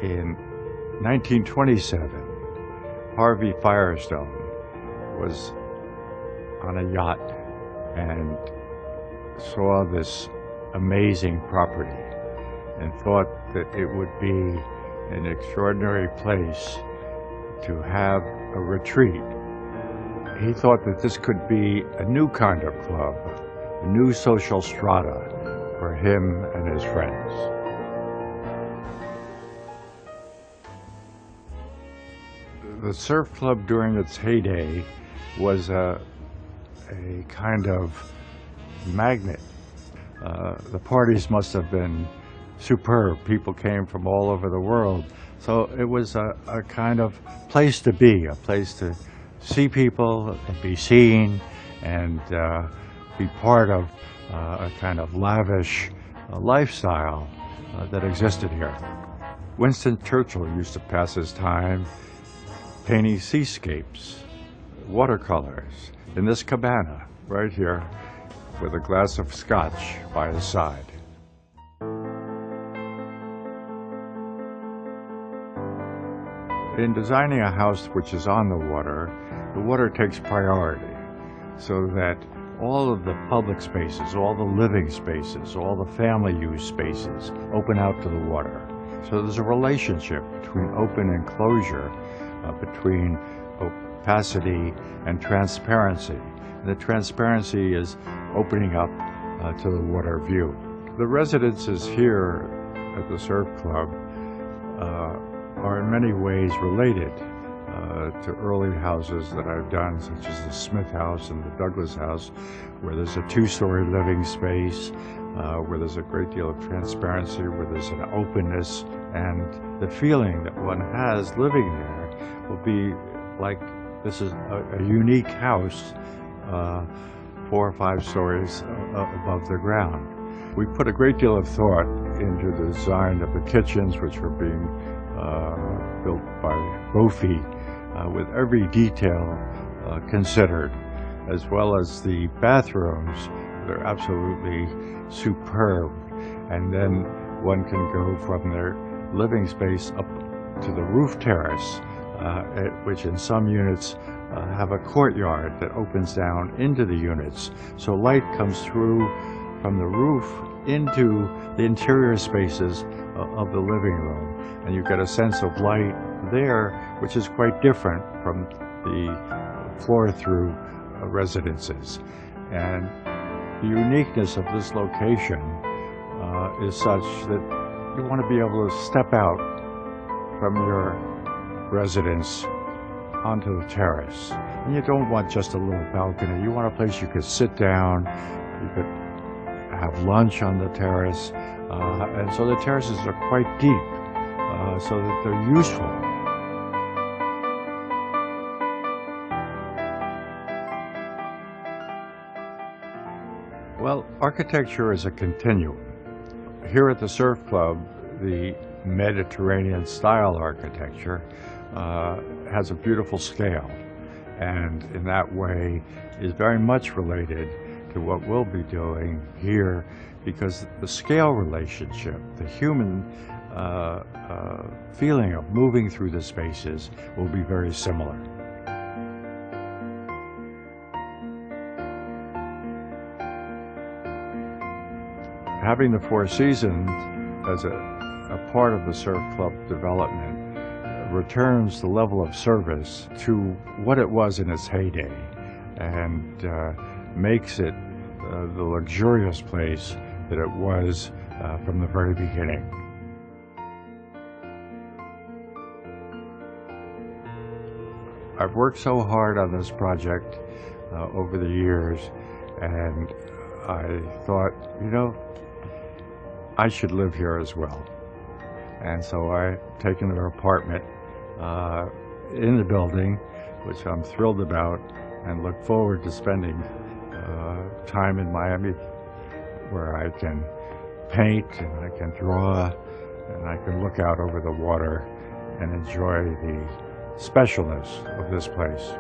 In 1927, Harvey Firestone was on a yacht and saw this amazing property and thought that it would be an extraordinary place to have a retreat. He thought that this could be a new kind of club, a new social strata for him and his friends. The surf club during its heyday was a kind of magnet. The parties must have been superb. People came from all over the world. So it was a kind of place to be, a place to see people and be seen and be part of a kind of lavish lifestyle that existed here. Winston Churchill used to pass his time painting seascapes, watercolors, in this cabana right here with a glass of scotch by his side. In designing a house which is on the water takes priority so that all of the public spaces, all the living spaces, all the family use spaces open out to the water. So there's a relationship between open and closure, between opacity and transparency. And the transparency is opening up to the water view. The residences here at the Surf Club are in many ways related to early houses that I've done, such as the Smith House and the Douglas House, where there's a two-story living space, where there's a great deal of transparency, where there's an openness, and the feeling that one has living there will be like this is a unique house 4 or 5 stories above the ground. We put a great deal of thought into the design of the kitchens, which were being built by Brophy, with every detail considered, as well as the bathrooms. They're absolutely superb. And then one can go from their living space up to the roof terrace, which in some units have a courtyard that opens down into the units. So light comes through from the roof into the interior spaces of the living room. And you get a sense of light there, which is quite different from the floor-through residences. And the uniqueness of this location is such that you want to be able to step out from your residence onto the terrace. And you don't want just a little balcony. You want a place you could sit down, you could have lunch on the terrace. And so the terraces are quite deep, so that they're useful. Well, architecture is a continuum. Here at the Surf Club, the Mediterranean style architecture has a beautiful scale, and in that way is very much related to what we'll be doing here, because the scale relationship, the human feeling of moving through the spaces will be very similar. Having the Four Seasons as a part of the Surf Club development returns the level of service to what it was in its heyday, and makes it the luxurious place that it was from the very beginning. I've worked so hard on this project over the years, and I thought, you know, I should live here as well. And so I've taken an apartment in the building, which I'm thrilled about, and look forward to spending time in Miami, where I can paint and I can draw and I can look out over the water and enjoy the specialness of this place.